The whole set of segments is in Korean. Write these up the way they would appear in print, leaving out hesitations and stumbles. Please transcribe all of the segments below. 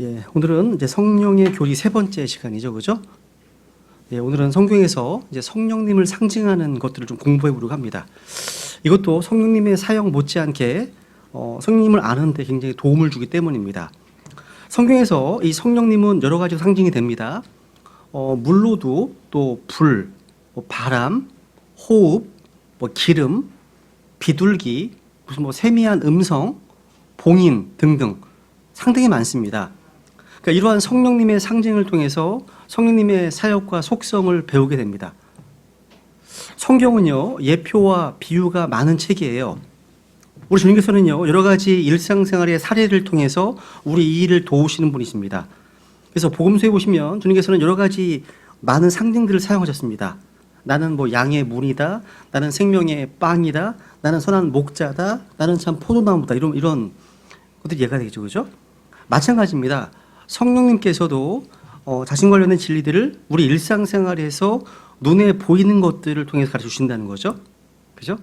예, 오늘은 이제 성령의 교리 세 번째 시간이죠, 그죠? 예, 오늘은 성경에서 이제 성령님을 상징하는 것들을 좀 공부해 보려고 합니다. 이것도 성령님의 사역 못지않게 성령님을 아는데 굉장히 도움을 주기 때문입니다. 성경에서 이 성령님은 여러 가지 상징이 됩니다. 물로도 또 불, 바람, 호흡, 기름, 비둘기, 무슨 세미한 음성, 봉인 등등 상당히 많습니다. 그러니까 이러한 성령님의 상징을 통해서 성령님의 사역과 속성을 배우게 됩니다. 성경은요, 예표와 비유가 많은 책이에요. 우리 주님께서는요, 여러 가지 일상생활의 사례를 통해서 우리 이 일을 도우시는 분이십니다. 그래서 복음서에 보시면 주님께서는 여러 가지 많은 상징들을 사용하셨습니다. 나는 양의 문이다, 나는 생명의 빵이다, 나는 선한 목자다, 나는 참 포도나무다, 이런 것들이 예가 되겠죠, 그죠? 마찬가지입니다. 성령님께서도 자신 관련된 진리들을 우리 일상생활에서 눈에 보이는 것들을 통해서 가르쳐 주신다는 거죠. 그죠?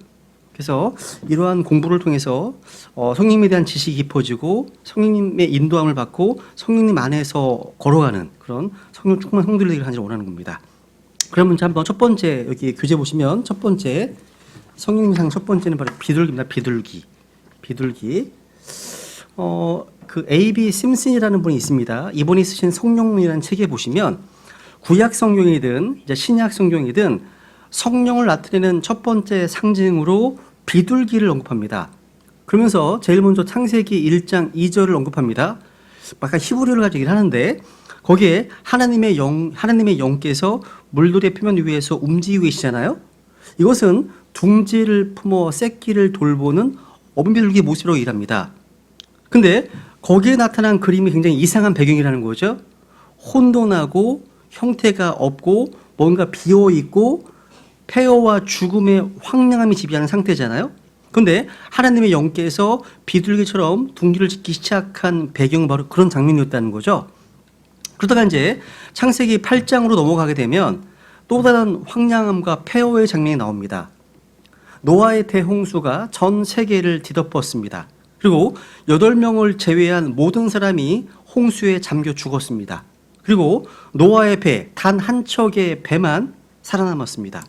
그래서 이러한 공부를 통해서 성령님에 대한 지식이 깊어지고 성령님의 인도함을 받고 성령님 안에서 걸어가는 그런 성령 충만한 성도들이 되기를 원하는 겁니다. 그러면 한번 첫 번째 여기 교재 보시면 첫 번째 성령님상 첫 번째는 바로 비둘기입니다. 비둘기. 그 A.B. 심슨이라는 분이 있습니다. 이분이 쓰신 성령론이라는 책에 보시면 구약 성경이든 이제 신약 성경이든 성령을 나타내는 첫 번째 상징으로 비둘기를 언급합니다. 그러면서 제일 먼저 창세기 1장 2절을 언급합니다. 아까 히브리어를 가지고 얘기를 하는데 거기에 하나님의 영께서 물들의 표면 위에서 움직이고 계시잖아요. 이것은 둥지를 품어 새끼를 돌보는 어분비둘기의 모습으로 일합니다. 근데 거기에 나타난 그림이 굉장히 이상한 배경이라는 거죠. 혼돈하고 형태가 없고 뭔가 비어있고 폐허와 죽음의 황량함이 지배하는 상태잖아요. 그런데 하나님의 영께서 비둘기처럼 둥지를 짓기 시작한 배경은 바로 그런 장면이었다는 거죠. 그러다가 이제 창세기 8장으로 넘어가게 되면 또 다른 황량함과 폐허의 장면이 나옵니다. 노아의 대홍수가 전 세계를 뒤덮었습니다. 그리고 8명을 제외한 모든 사람이 홍수에 잠겨 죽었습니다. 그리고 노아의 배, 단 한 척의 배만 살아남았습니다.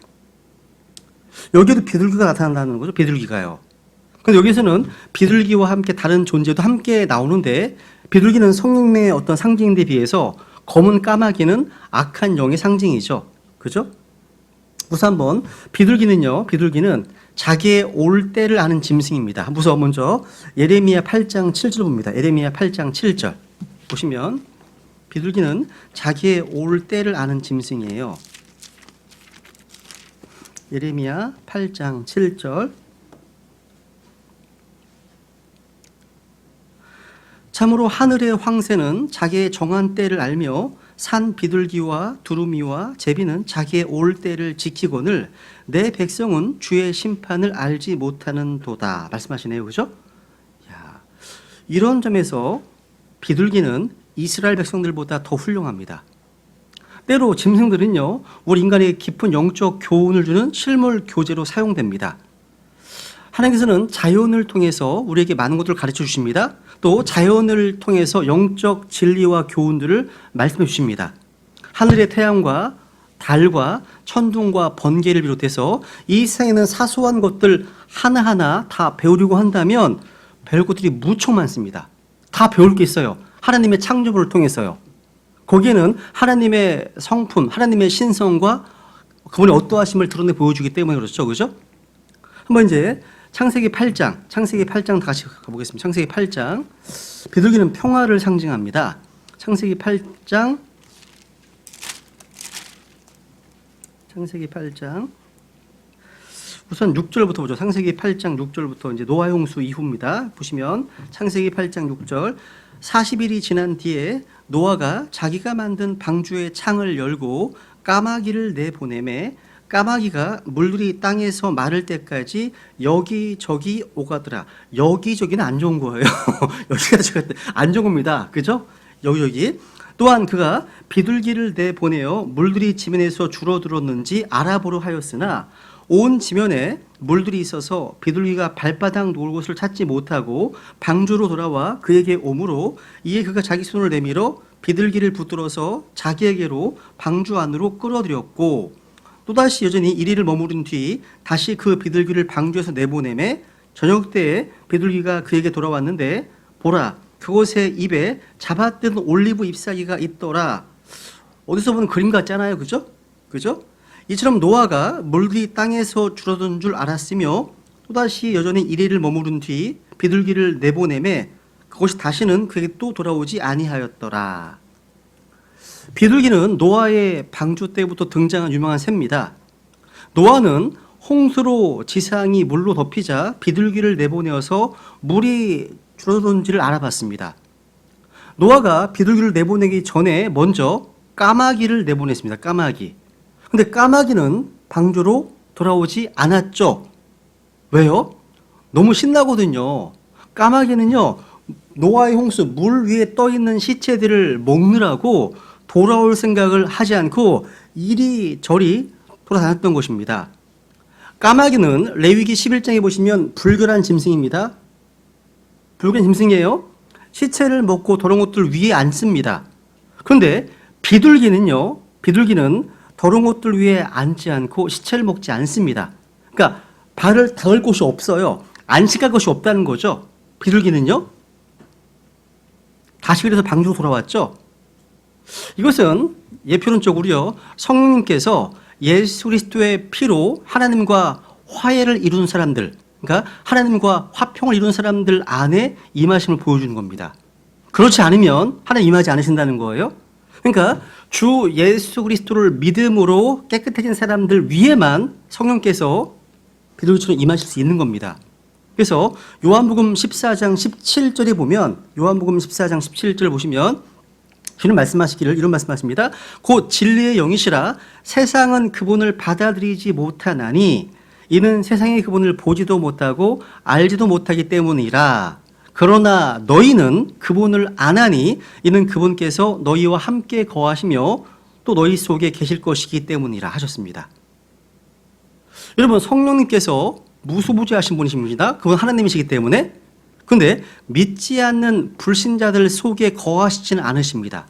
여기에도 비둘기가 나타난다는 거죠. 비둘기가요. 그런데 여기서는 비둘기와 함께 다른 존재도 함께 나오는데 비둘기는 성령의 어떤 상징인데 비해서 검은 까마귀는 악한 영의 상징이죠. 그죠? 우선 한번 비둘기는 자기의 올 때를 아는 짐승입니다. 우선 먼저 예레미야 8장 7절 봅니다. 예레미야 8장 7절 보시면 비둘기는 자기의 올 때를 아는 짐승이에요. 예레미야 8장 7절 참으로 하늘의 황새는 자기의 정한 때를 알며 산 비둘기와 두루미와 제비는 자기의 올 때를 지키거늘 내 백성은 주의 심판을 알지 못하는 도다 말씀하시네요. 그죠? 이런 점에서 비둘기는 이스라엘 백성들보다 더 훌륭합니다. 때로 짐승들은요, 우리 인간에게 깊은 영적 교훈을 주는 실물 교재로 사용됩니다. 하나님께서는 자연을 통해서 우리에게 많은 것들을 가르쳐 주십니다. 또 자연을 통해서 영적 진리와 교훈들을 말씀해 주십니다. 하늘의 태양과 달과 천둥과 번개를 비롯해서 이 세상에는 사소한 것들 하나하나 다 배우려고 한다면 배울 것들이 무척 많습니다. 다 배울 게 있어요. 하나님의 창조물을 통해서요. 거기에는 하나님의 성품, 하나님의 신성과 그분의 어떠하심을 드러내 보여주기 때문에 그렇죠. 그죠? 한번 이제 창세기 8장 다시 가보겠습니다. 창세기 8장. 비둘기는 평화를 상징합니다. 창세기 8장. 우선 6절부터 보죠. 창세기 8장 6절부터 이제 노아 홍수 이후입니다. 보시면 창세기 8장 6절. 40일이 지난 뒤에 노아가 자기가 만든 방주의 창을 열고 까마귀를 내보내매 까마귀가 물들이 땅에서 마를 때까지 여기저기 오가더라. 여기저기는 안 좋은 거예요. 여기가 안 좋은 겁니다. 그죠? 여기저기. 또한 그가 비둘기를 내보내어 물들이 지면에서 줄어들었는지 알아보려 하였으나 온 지면에 물들이 있어서 비둘기가 발바닥 놓을 곳을 찾지 못하고 방주로 돌아와 그에게 오므로 이에 그가 자기 손을 내밀어 비둘기를 붙들어서 자기에게로 방주 안으로 끌어들였고 또다시 여전히 이리를 머무른 뒤 다시 그 비둘기를 방주에서 내보내매 저녁 때에 비둘기가 그에게 돌아왔는데 보라 그곳에 입에 잡아뜯은 올리브 잎사귀가 있더라. 어디서 보는 그림 같잖아요. 그죠? 그죠? 이처럼 노아가 물들이 땅에서 줄어든 줄 알았으며 또다시 여전히 이리를 머무른 뒤 비둘기를 내보내매 그것이 다시는 그에게 또 돌아오지 아니하였더라. 비둘기는 노아의 방주 때부터 등장한 유명한 새입니다. 노아는 홍수로 지상이 물로 덮이자 비둘기를 내보내어서 물이 줄어든지를 알아봤습니다. 노아가 비둘기를 내보내기 전에 먼저 까마귀를 내보냈습니다. 까마귀. 근데 까마귀는 방주로 돌아오지 않았죠. 왜요? 너무 신나거든요. 까마귀는요, 노아의 홍수, 물 위에 떠 있는 시체들을 먹느라고 돌아올 생각을 하지 않고 이리저리 돌아다녔던 것입니다. 까마귀는 레위기 11장에 보시면 불결한 짐승입니다. 불결한 짐승이에요. 시체를 먹고 더러운 것들 위에 앉습니다. 그런데 비둘기는요, 비둘기는 더러운 것들 위에 앉지 않고 시체를 먹지 않습니다. 그러니까 발을 닿을 곳이 없어요. 안식할 곳이 없다는 거죠. 비둘기는요. 다시 그래서 방주로 돌아왔죠. 이것은 예표론적으로요. 성령님께서 예수 그리스도의 피로 하나님과 화해를 이룬 사람들, 그러니까 하나님과 화평을 이룬 사람들 안에 임하심을 보여주는 겁니다. 그렇지 않으면 하나님 임하지 않으신다는 거예요. 그러니까 주 예수 그리스도를 믿음으로 깨끗해진 사람들 위에만 성령께서 비둘기처럼 임하실 수 있는 겁니다. 그래서 요한복음 14장 17절에 보면 요한복음 14장 17절 보시면 주님 말씀하시기를 이런 말씀하십니다. 곧 진리의 영이시라 세상은 그분을 받아들이지 못하나니 이는 세상이 그분을 보지도 못하고 알지도 못하기 때문이라. 그러나 너희는 그분을 아나니 이는 그분께서 너희와 함께 거하시며 또 너희 속에 계실 것이기 때문이라 하셨습니다. 여러분 성령님께서 무소부지하신 분이십니다. 그건 하나님이시기 때문에. 그런데 믿지 않는 불신자들 속에 거하시지는 않으십니다.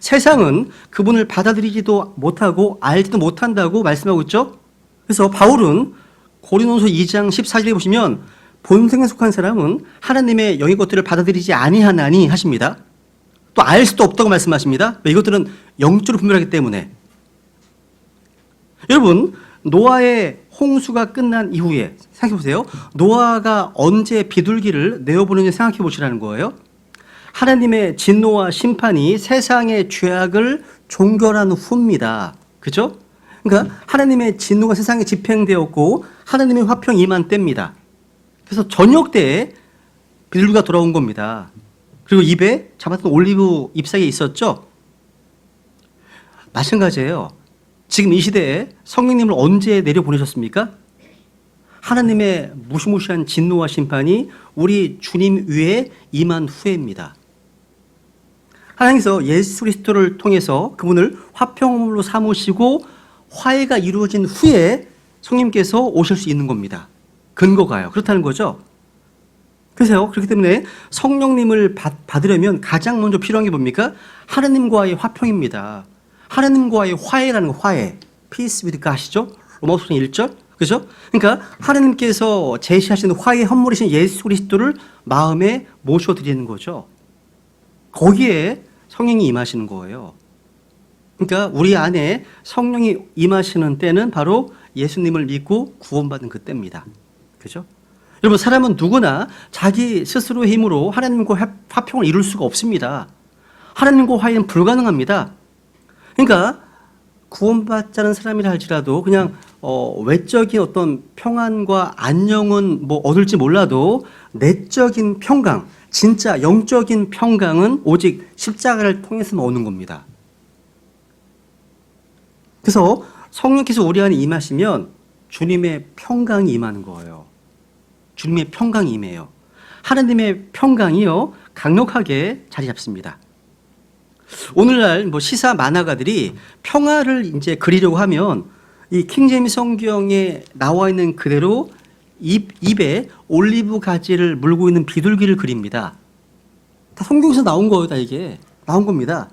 세상은 그분을 받아들이지도 못하고 알지도 못한다고 말씀하고 있죠. 그래서 바울은 고린도서 2장 14절에 보시면 본성에 속한 사람은 하나님의 영의 것들을 받아들이지 아니하나니 하십니다. 또 알 수도 없다고 말씀하십니다. 이것들은 영적으로 분별하기 때문에. 여러분 노아의 홍수가 끝난 이후에 생각해 보세요. 노아가 언제 비둘기를 내어보는지 생각해 보시라는 거예요. 하나님의 진노와 심판이 세상의 죄악을 종결한 후입니다. 그죠? 그러니까 하나님의 진노가 세상에 집행되었고 하나님의 화평이 임한 때입니다. 그래서 저녁 때에 비둘기가 돌아온 겁니다. 그리고 입에 잡았던 올리브 잎사귀에 있었죠. 마찬가지예요. 지금 이 시대에 성령님을 언제 내려보내셨습니까? 하나님의 무시무시한 진노와 심판이 우리 주님 위에 임한 후에입니다. 하나님께서 예수 그리스도를 통해서 그분을 화평으로 삼으시고 화해가 이루어진 후에 성령님께서 오실 수 있는 겁니다. 근거가요. 그렇다는 거죠. 그래서 그렇기 때문에 성령님을 받으려면 가장 먼저 필요한 게 뭡니까? 하나님과의 화평입니다. 하나님과의 화해라는 거, 화해. Peace with God이죠. 로마서 1절. 그죠? 그러니까 하나님께서 제시하시는 화해의 헌물이신 예수 그리스도를 마음에 모셔드리는 거죠. 거기에 성령이 임하시는 거예요. 그러니까 우리 안에 성령이 임하시는 때는 바로 예수님을 믿고 구원받은 그때입니다. 그죠? 여러분 사람은 누구나 자기 스스로의 힘으로 하나님과 화평을 이룰 수가 없습니다. 하나님과 화해는 불가능합니다. 그러니까 구원받자는 사람이라 할지라도 그냥 외적인 어떤 평안과 안녕은 뭐 얻을지 몰라도 내적인 평강, 진짜 영적인 평강은 오직 십자가를 통해서만 오는 겁니다. 그래서 성령께서 우리 안에 임하시면 주님의 평강이 임하는 거예요. 주님의 평강이 임해요. 하나님의 평강이요 강력하게 자리 잡습니다. 오늘날 뭐 시사 만화가들이 평화를 이제 그리려고 하면 이 킹제임스 성경에 나와 있는 그대로 입에 올리브 가지를 물고 있는 비둘기를 그립니다. 다 성경에서 나온 거예요, 다 이게. 나온 겁니다.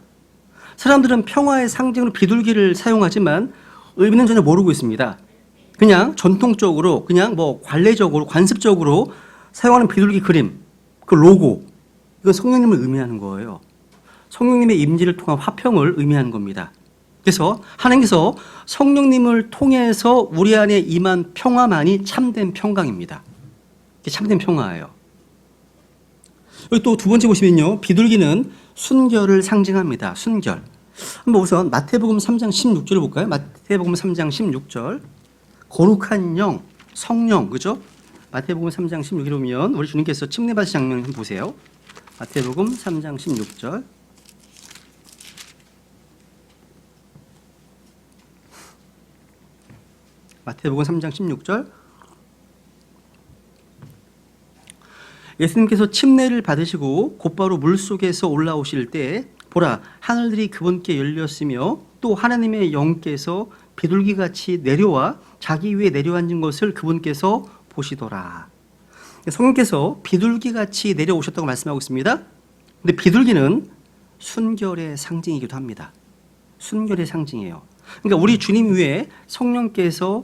사람들은 평화의 상징으로 비둘기를 사용하지만 의미는 전혀 모르고 있습니다. 그냥 전통적으로, 그냥 뭐 관례적으로, 관습적으로 사용하는 비둘기 그림, 그 로고, 이건 성령님을 의미하는 거예요. 성령님의 임재를 통한 화평을 의미하는 겁니다. 그래서 하나님께서 성령님을 통해서 우리 안에 임한 평화만이 참된 평강입니다. 이게 참된 평화예요. 여기 또 두 번째 보시면요, 비둘기는 순결을 상징합니다. 순결. 한번 우선 마태복음 3장 16절을 볼까요? 마태복음 3장 16절. 거룩한 영, 성령, 그죠? 마태복음 3장 16절에 보면 우리 주님께서 침례 받으신 장면을 한번 보세요. 마태복음 3장 16절. 마태복음 3장 16절. 예수님께서 침례를 받으시고 곧바로 물속에서 올라오실 때 보라, 하늘들이 그분께 열렸으며 또 하나님의 영께서 비둘기같이 내려와 자기 위에 내려앉은 것을 그분께서 보시더라. 성령께서 비둘기같이 내려오셨다고 말씀하고 있습니다. 근데 비둘기는 순결의 상징이기도 합니다. 순결의 상징이에요. 그러니까 우리 주님 위에 성령께서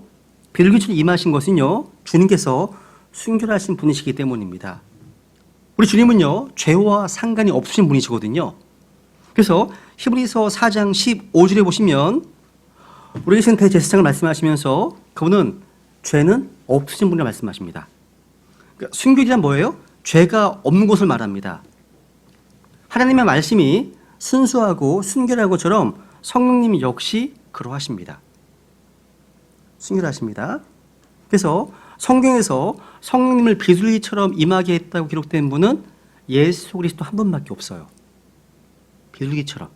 비둘기처럼 임하신 것은요, 주님께서 순결하신 분이시기 때문입니다. 우리 주님은요, 죄와 상관이 없으신 분이시거든요. 그래서 히브리서 4장 15절에 보시면 우리 계신 대제사장을 말씀하시면서 그분은 죄는 없으신 분이라 말씀하십니다. 그러니까 순결이란 뭐예요? 죄가 없는 것을 말합니다. 하나님의 말씀이 순수하고 순결하고처럼 성령님 역시 그러하십니다. 순결하십니다. 그래서 성경에서 성령님을 비둘기처럼 임하게 했다고 기록된 분은 예수 그리스도 한 분밖에 없어요. 비둘기처럼.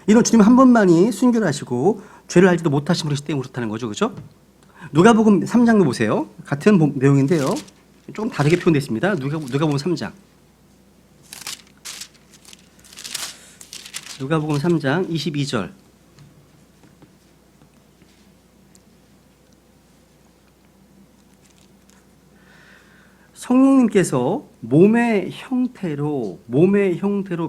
이런 주님 한 분만이 순결하시고 죄를 알지도 못하신 분이기 때문에 그렇다는 거죠. 그죠? 누가복음 3장도 보세요. 같은 내용인데요. 조금 다르게 표현되어 있습니다. 누가복음 3장. 누가복음 3장 22절. 성령님께서 몸의 형태로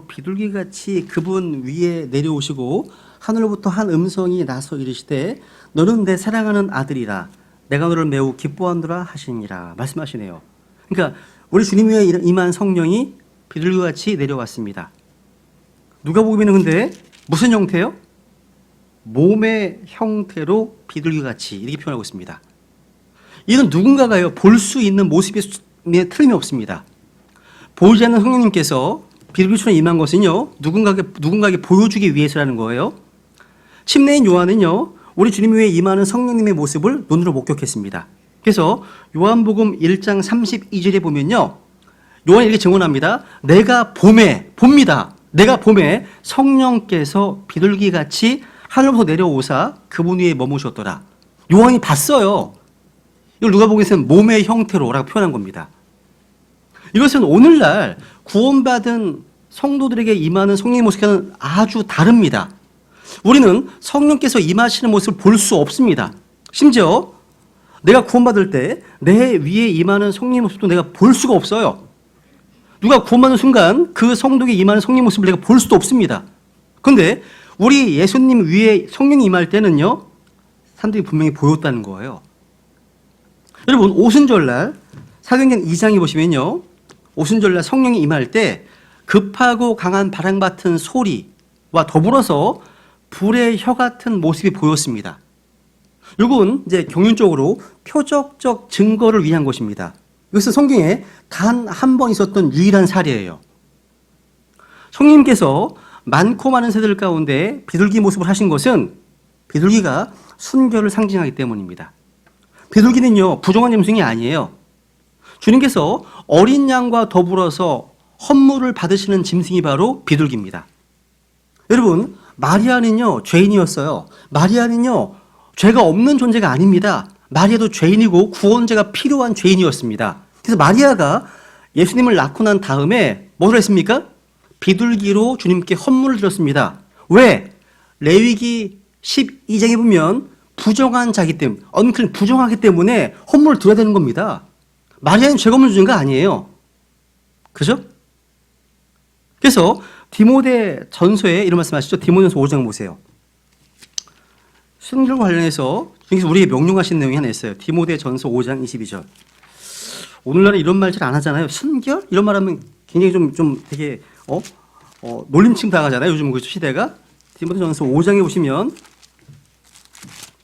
비둘기같이 그분 위에 내려오시고 하늘로부터 한 음성이 나서 이르시되 너는 내 사랑하는 아들이라 내가 너를 매우 기뻐하노라 하시니라 말씀하시네요. 그러니까 우리 주님 위에 임한 성령이 비둘기같이 내려왔습니다. 누가복음에는 근데 무슨 형태요? 몸의 형태로 비둘기같이 이렇게 표현하고 있습니다. 이는 누군가가요 볼 수 있는 모습이 틀림이 없습니다. 보이지 않는 성령님께서 비둘기처럼 임한 것은요 누군가에게 보여주기 위해서라는 거예요. 침례인 요한은요 우리 주님 위에 임하는 성령님의 모습을 눈으로 목격했습니다. 그래서 요한복음 1장 32절에 보면요 요한이 이렇게 증언합니다. 내가 봅니다. 내가 봄에 성령께서 비둘기같이 하늘로부터 내려오사 그분 위에 머무셨더라. 요한이 봤어요. 이걸 누가복음에서는 몸의 형태로라고 표현한 겁니다. 이것은 오늘날 구원받은 성도들에게 임하는 성령의 모습과는 아주 다릅니다. 우리는 성령께서 임하시는 모습을 볼 수 없습니다. 심지어 내가 구원받을 때 내 위에 임하는 성령의 모습도 내가 볼 수가 없어요. 누가 구원받는 순간 그 성도에게 임하는 성령의 모습을 내가 볼 수도 없습니다. 그런데 우리 예수님 위에 성령이 임할 때는요 사람들이 분명히 보였다는 거예요. 여러분 오순절날 사도행전 2장에 보시면요 오순절날 성령이 임할 때 급하고 강한 바람 같은 소리와 더불어서 불의 혀 같은 모습이 보였습니다. 이건 이제 경륜적으로 표적적 증거를 위한 것입니다. 이것은 성경에 단 한 번 있었던 유일한 사례예요. 성령님께서 많고 많은 세대들 가운데 비둘기 모습을 하신 것은 비둘기가 순결을 상징하기 때문입니다. 비둘기는요 부정한 짐승이 아니에요. 주님께서 어린 양과 더불어서 헌물을 받으시는 짐승이 바로 비둘기입니다. 여러분 마리아는요 죄인이었어요. 마리아는요 죄가 없는 존재가 아닙니다. 마리아도 죄인이고 구원자가 필요한 죄인이었습니다. 그래서 마리아가 예수님을 낳고 난 다음에 뭐를 했습니까? 비둘기로 주님께 헌물을 드렸습니다. 왜? 레위기 12장에 보면 부정한 자기 때문에, 언클린, 부정하기 때문에 헌물을 드려야 되는 겁니다. 마리아는 죄가 없는 주인가 아니에요. 그죠? 그래서 디모데 전서에 이런 말씀 하시죠. 디모데전서 5장 보세요. 순결과 관련해서 우리에게 명령하신 내용이 하나 있어요. 디모데 전서 5장 22절. 오늘날은 이런 말 잘 안 하잖아요. 순결? 이런 말 하면 굉장히 좀 되게, 놀림침 당하잖아요. 요즘 그 시대가. 디모데 전서 5장에 보시면,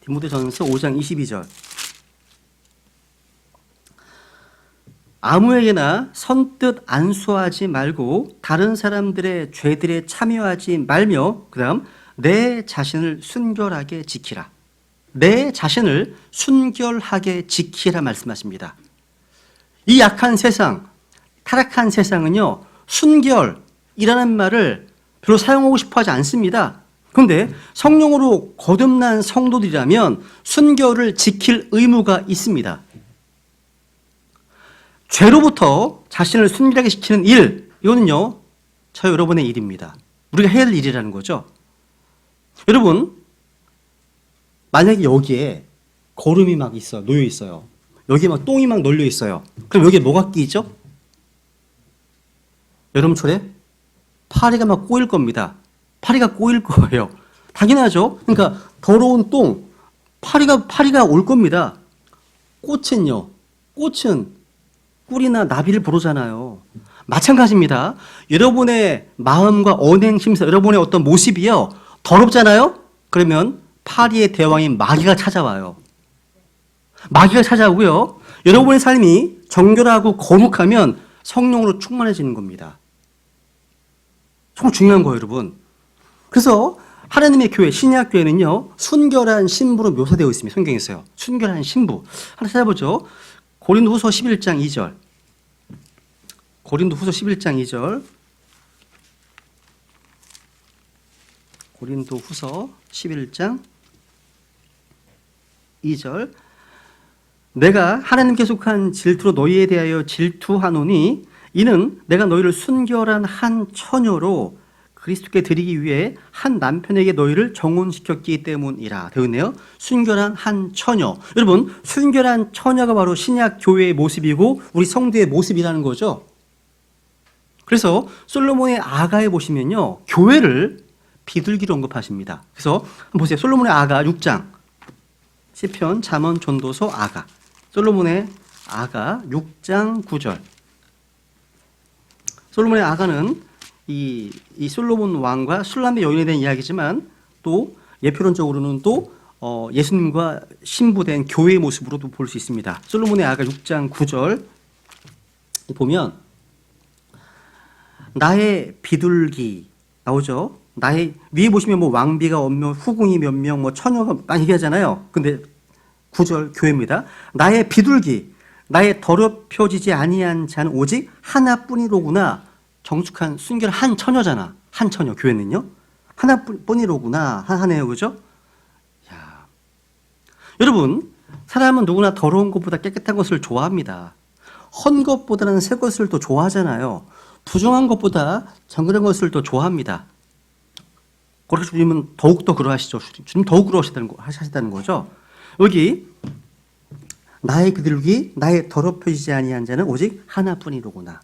디모데 전서 5장 22절. 아무에게나 선뜻 안수하지 말고 다른 사람들의 죄들에 참여하지 말며, 그 다음, 내 자신을 순결하게 지키라. 내 자신을 순결하게 지키라 말씀하십니다. 이 약한 세상, 타락한 세상은요, 순결이라는 말을 별로 사용하고 싶어 하지 않습니다. 그런데 성령으로 거듭난 성도들이라면 순결을 지킬 의무가 있습니다. 죄로부터 자신을 순결하게 지키는 일, 이거는요, 저 여러분의 일입니다. 우리가 해야 할 일이라는 거죠. 여러분, 만약에 여기에 거름이 막 놓여 있어요. 여기에 막 똥이 막 널려 있어요. 그럼 여기에 뭐가 끼죠? 여름철에 파리가 막 꼬일 겁니다. 파리가 꼬일 거예요. 당연하죠. 그러니까 더러운 똥, 파리가 올 겁니다. 꽃은요, 꽃은 꿀이나 나비를 부르잖아요. 마찬가지입니다. 여러분의 마음과 언행, 심사, 여러분의 어떤 모습이요, 더럽잖아요? 그러면 파리의 대왕인 마귀가 찾아와요. 마귀가 찾아오고요. 여러분의 삶이 정결하고 거룩하면 성령으로 충만해지는 겁니다. 정말 중요한 거예요, 여러분. 그래서 하나님의 교회, 신약 교회는요, 순결한 신부로 묘사되어 있습니다. 성경에서요. 순결한 신부. 하나 찾아보죠. 고린도후서 11장 2절. 고린도후서 11장 2절. 고린도후서 11장 2절. 내가 하나님께 속한 질투로 너희에 대하여 질투하노니 이는 내가 너희를 순결한 한 처녀로 그리스도께 드리기 위해 한 남편에게 너희를 정혼시켰기 때문이라. 되어 있네요. 순결한 한 처녀. 여러분, 순결한 처녀가 바로 신약 교회의 모습이고 우리 성도의 모습이라는 거죠. 그래서 솔로몬의 아가에 보시면요, 교회를 비둘기로 언급하십니다. 그래서 한번 보세요. 솔로몬의 아가 6장. 시편, 잠언, 전도서, 아가. 솔로몬의 아가 6장 9절. 솔로몬의 아가는 이 솔로몬 왕과 술람의 여인에 대한 이야기지만 또 예표론적으로는 또 예수님과 신부된 교회의 모습으로도 볼 수 있습니다. 솔로몬의 아가 6장 9절 보면 나의 비둘기 나오죠. 나의 위에 보시면 뭐 왕비가 몇 명, 후궁이 몇 명, 뭐 처녀가 많이 얘기하잖아요. 근데 9절 교회입니다. 나의 비둘기, 나의 더럽혀지지 아니한 자는 오직 하나뿐이로구나. 정숙한 순결한 한 처녀잖아. 한 처녀 교회는요. 하나뿐이로구나. 하네요, 그죠? 야, 여러분, 사람은 누구나 더러운 것보다 깨끗한 것을 좋아합니다. 헌 것보다는 새 것을 더 좋아하잖아요. 부정한 것보다 정결한 것을 더 좋아합니다. 그렇게 주님은 더욱더 그러하시죠. 주님 더욱 그러하시다는 거죠. 여기 나의 비둘기, 나의 더럽혀지지 아니한 자는 오직 하나뿐이로구나.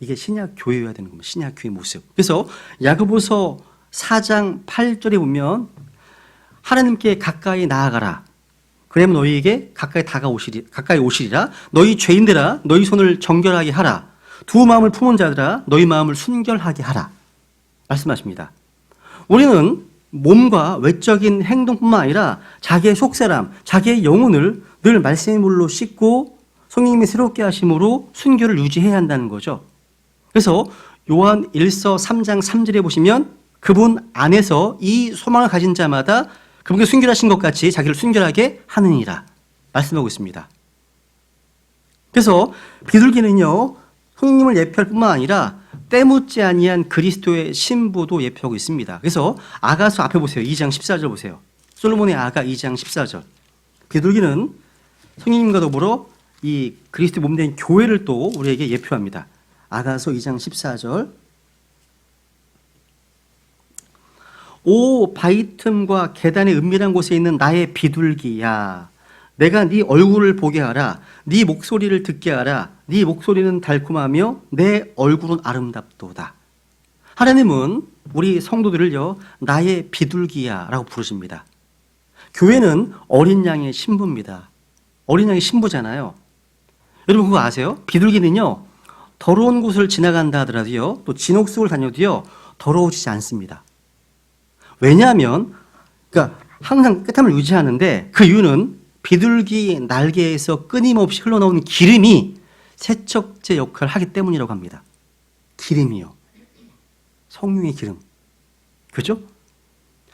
이게 신약 교회여야 되는 겁니다. 신약 교회 모습. 그래서 야고보서 4장 8절에 보면 하나님께 가까이 나아가라. 그러면 너희에게 가까이 오시리라. 너희 죄인들아, 너희 손을 정결하게 하라. 두 마음을 품은 자들아, 너희 마음을 순결하게 하라. 말씀하십니다. 우리는 몸과 외적인 행동뿐만 아니라 자기의 속사람, 자기의 영혼을 늘 말씀의 물로 씻고 성령님이 새롭게 하심으로 순결을 유지해야 한다는 거죠. 그래서 요한 1서 3장 3절에 보시면 그분 안에서 이 소망을 가진 자마다 그분께 순결하신 것 같이 자기를 순결하게 하느니라 말씀하고 있습니다. 그래서 비둘기는요, 성령님을 예표할 뿐만 아니라 때묻지 아니한 그리스도의 신부도 예표하고 있습니다. 그래서 아가서 앞에 보세요. 2장 14절 보세요. 솔로몬의 아가 2장 14절. 비둘기는 성령님과 더불어 이 그리스도 몸된 교회를 또 우리에게 예표합니다. 아가서 2장 14절. 오 바위 틈과 계단의 은밀한 곳에 있는 나의 비둘기야, 내가 네 얼굴을 보게 하라. 네 목소리를 듣게 하라. 네 목소리는 달콤하며 내 얼굴은 아름답도다. 하나님은 우리 성도들을요, 나의 비둘기야 라고 부르십니다. 교회는 어린 양의 신부입니다. 어린 양의 신부잖아요. 여러분 그거 아세요? 비둘기는요, 더러운 곳을 지나간다 하더라도요, 또 진옥 속을 다녀도요, 더러워지지 않습니다. 왜냐하면, 그러니까 항상 깨끗함을 유지하는데, 그 이유는 비둘기 날개에서 끊임없이 흘러나오는 기름이 세척제 역할을 하기 때문이라고 합니다. 기름이요. 성령의 기름. 그죠?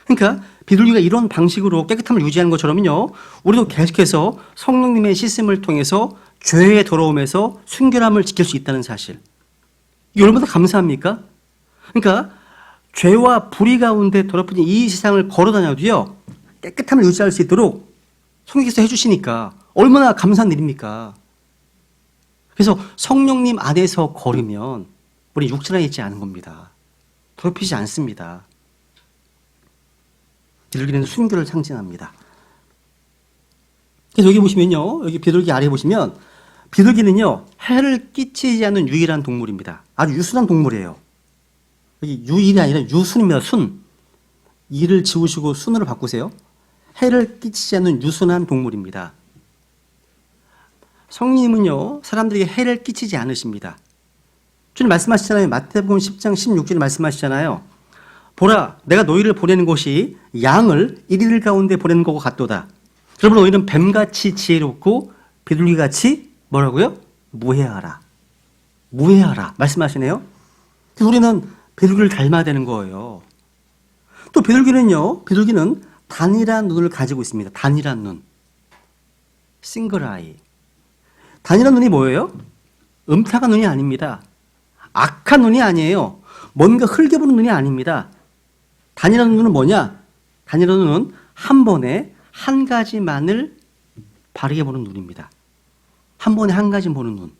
그러니까 비둘기가 이런 방식으로 깨끗함을 유지하는 것처럼요, 우리도 계속해서 성령님의 씻음을 통해서 죄의 더러움에서 순결함을 지킬 수 있다는 사실. 이게 얼마나 감사합니까? 그러니까 죄와 불의 가운데 더럽혀진 이 세상을 걸어다녀도요, 깨끗함을 유지할 수 있도록 성령께서 해주시니까 얼마나 감사한 일입니까? 그래서 성령님 안에서 걸으면 우리 육체 안에 있지 않은 겁니다. 더럽히지 않습니다. 비둘기는 순결을 상징합니다. 그래서 여기 보시면요, 여기 비둘기 아래 보시면 비둘기는요, 해를 끼치지 않는 유일한 동물입니다. 아주 유순한 동물이에요. 여기 유일이 아니라 유순입니다. 순. 이를 지우시고 순으로 바꾸세요. 해를 끼치지 않는 유순한 동물입니다. 성령님은요, 사람들에게 해를 끼치지 않으십니다. 주님 말씀하시잖아요. 마태복음 10장 16절에 말씀하시잖아요. 보라, 내가 너희를 보내는 것이 양을 이리들 가운데 보내는 것과 같도다. 그러므로 너희는 뱀같이 지혜롭고 비둘기같이 뭐라고요? 무해하라. 무해하라 말씀하시네요. 그래서 우리는 비둘기를 닮아야 되는 거예요. 또 비둘기는 단일한 눈을 가지고 있습니다. 단일한 눈. 싱글 아이. 단일한 눈이 뭐예요? 음탕한 눈이 아닙니다. 악한 눈이 아니에요. 뭔가 흘겨보는 눈이 아닙니다. 단일한 눈은 뭐냐? 단일한 눈은 한 번에 한 가지만을 바르게 보는 눈입니다. 한 번에 한 가지 보는 눈.